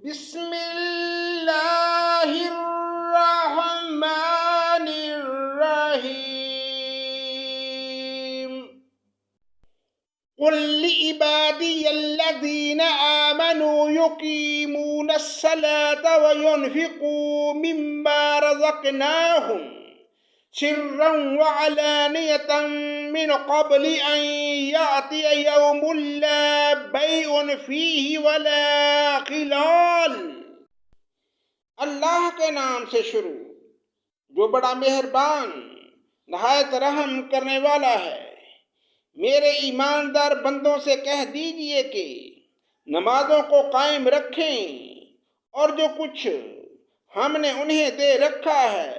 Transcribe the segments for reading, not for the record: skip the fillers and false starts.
بسم اللہ الرحمن الرحیم قل لعبادی الذین آمنوا یقیمون الصلاة وینفقوا مما رزقناہم سرا وعلانیة من قبل ان یأتی یوم لا بیع فیہ ولا خلال۔ اللہ کے نام سے شروع جو بڑا مہربان نہایت رحم کرنے والا ہے۔ میرے ایماندار بندوں سے کہہ دیجئے کہ نمازوں کو قائم رکھیں اور جو کچھ ہم نے انہیں دے رکھا ہے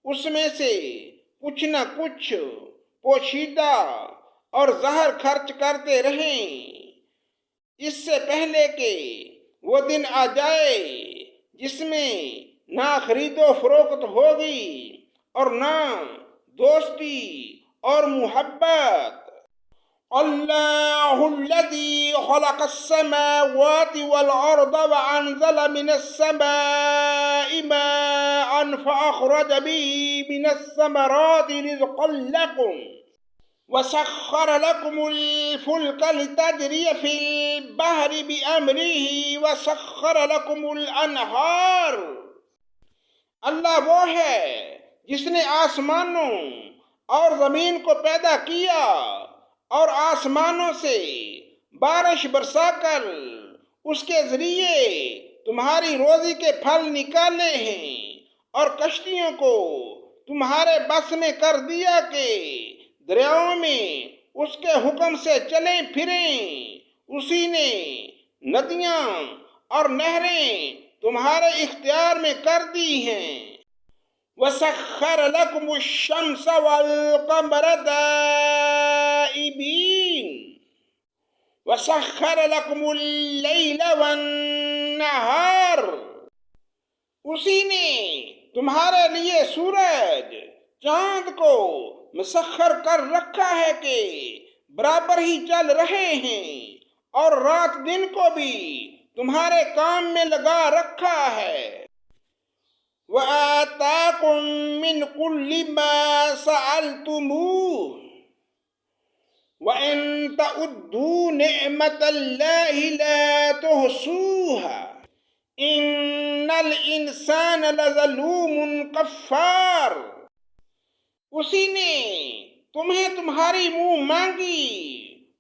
اس میں سے کچھ نہ کچھ پوشیدہ اور ظاہر خرچ کرتے رہیں، اس سے پہلے کہ وہ دن آ جائے جس میں نہ خرید و فروخت ہوگی اور نہ دوستی اور محبت۔ اللہ الذی خلق السماوات والارض وانزل من السماء ماء فاخرج به من الثمرات رزقا لكم وسخر لكم الفلك لتجري في البحر بأمره وسخر لكم الانہار۔ اللہ وہ ہے جس نے آسمانوں اور زمین کو پیدا کیا اور آسمانوں سے بارش برسا کر اس کے ذریعے تمہاری روزی کے پھل نکالے ہیں اور کشتیوں کو تمہارے بس میں کر دیا کہ دریاؤں میں اس کے حکم سے چلیں پھریں۔ اسی نے ندیاں اور نہریں تمہارے اختیار میں کر دی ہیں۔ وَسَخَّرَ لَكُمُ الشَّمْسَ وَالْقَمَرَ دَائِبِينَ وَسَخَّرَ لَكُمُ اللَّيْلَ وَالنَّهَارَ۔ اسی نے تمہارے لیے سورج چاند کو مسخر کر رکھا ہے کہ برابر ہی چل رہے ہیں اور رات دن کو بھی تمہارے کام میں لگا رکھا ہے۔ وَآتَاكُم مِّن كُلِّ مَا سَأَلْتُمُوهُ وَإِن تَعُدُّوا نِعْمَةَ اللَّهِ لَا تُحْصُوهَا إِنَّ الْإِنسَانَ لَظَلُومٌ كَفَّارٌ۔ اسی نے تمہیں تمہاری منہ مانگی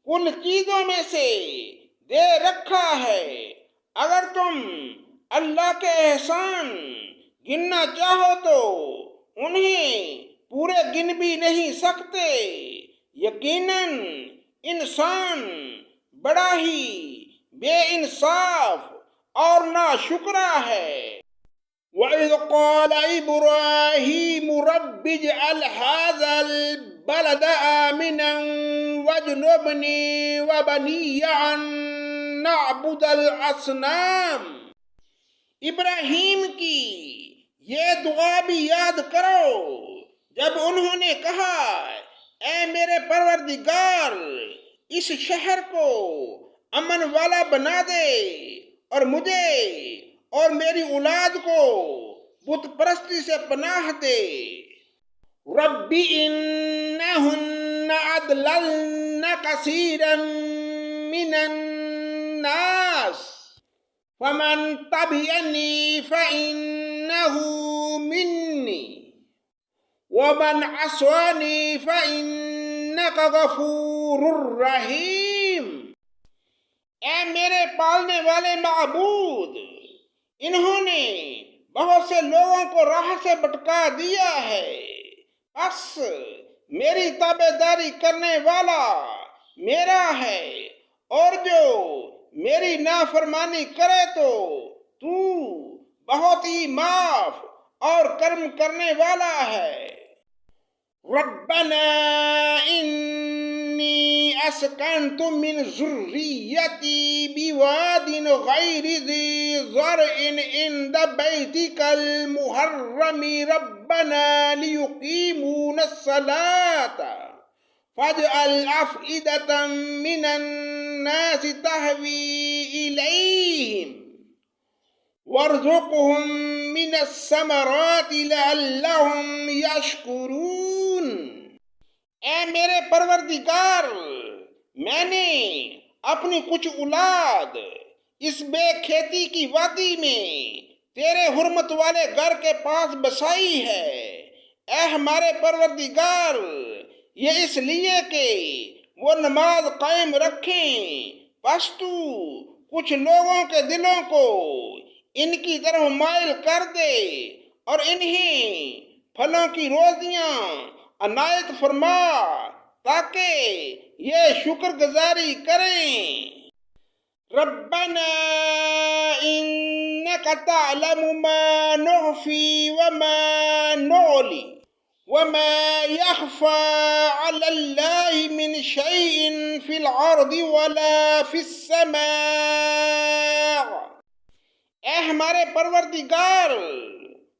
کل چیزوں میں سے دے رکھا ہے، اگر تم اللہ کے احسان گننا چاہو تو انہیں پورے گن بھی نہیں سکتے۔ یقیناً انسان بڑا ہی بے انصاف اور ناشکرا ہے۔ وَإِذْ قَالَ إِبْرَاهِيمُ رَبِّ اجْعَلْ هَٰذَا الْبَلَدَ آمِنًا وَاجْنُبْنِي وَبَنِيَّ أَن نَّعْبُدَ الْأَصْنَامَ۔ ابراہیم کی یہ دعا بھی یاد کرو جب انہوں نے کہا، اے میرے پروردگار اس شہر کو امن والا بنا دے اور مجھے اور میری اولاد کو بت پرستی سے پناہ دے۔ رب انہن اضللن کثیرا من الناس فمن تبعنی فإنہ منی ومن عصانی فإنک غفور رحیم۔ اے میرے پالنے والے معبود، انہوں نے بہت سے لوگوں کو راہ سے بھٹکا دیا ہے، بس میری تابعداری کرنے والا میرا ہے، اور جو میری نافرمانی کرے تو تو بہت ہی معاف اور کرم کرنے والا ہے۔ ربنا انی اسکنت من ذریتی بواد غیر ذی زرع عند بیتک المحرم ربنا لیقیمون الصلاة فاجعل أفئدة من الناس تهوی إلیہم وارزقهم من الثمرات لعلهم يشكرون۔ اے میرے پروردگار، میں نے اپنی کچھ اولاد اس بے کھیتی کی وادی میں تیرے حرمت والے گھر کے پاس بسائی ہے۔ اے ہمارے پروردگار، یہ اس لیے کہ وہ نماز قائم رکھیں، پس تو کچھ لوگوں کے دلوں کو ان کی طرف مائل کر دے اور انہیں پھلوں کی روزیاں عنایت فرما تاکہ یہ شکر گزاری کریں۔ ربنا انک تعلم ما نخفی وما نعلی وما يخفى على الله من شيء في الأرض ولا في السماء۔ اے ہمارے پروردگار،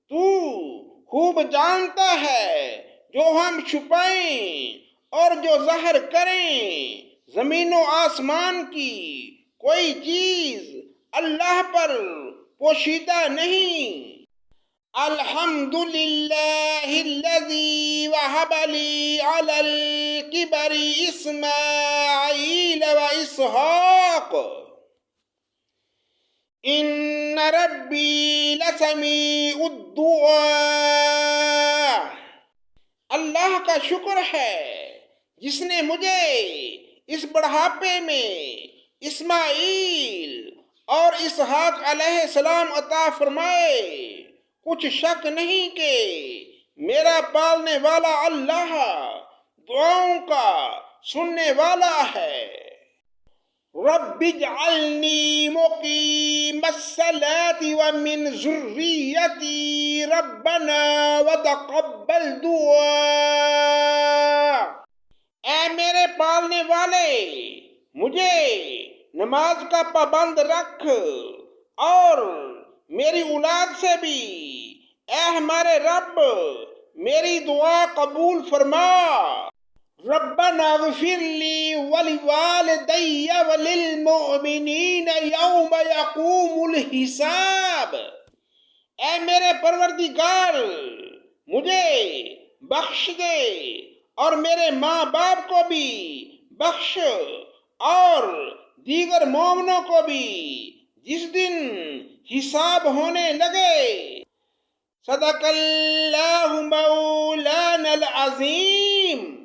تو خوب جانتا ہے جو ہم چھپائیں اور جو ظاہر کریں۔ زمین و آسمان کی کوئی چیز اللہ پر پوشیدہ نہیں۔ الحمدللہ الذی وہب لی علی الکبر اسماعیل و اسحاق ان ربی لسمیع الدعاء۔ اللہ کا شکر ہے جس نے مجھے اس بڑھاپے میں اسماعیل اور اسحاق علیہ السلام عطا فرمائے۔ کچھ شک نہیں کہ میرا پالنے والا اللہ دعاؤں کا سننے والا ہے۔ رب اجعلنی مقیم الصلاة ومن ذریتی ربنا وتقبل دعاء۔ اے میرے پالنے والے، مجھے نماز کا پابند رکھ اور میری اولاد سے بھی۔ اے ہمارے رب، میری دعا قبول فرما۔ ربنا اغفر لی ولوالدی وللمؤمنین یوم یقوم الحساب۔ اے میرے پروردگار، مجھے بخش دے اور میرے ماں باپ کو بھی بخش اور دیگر مومنوں کو بھی جس دن حساب ہونے لگے۔ صدق اللہ مولانا العظیم۔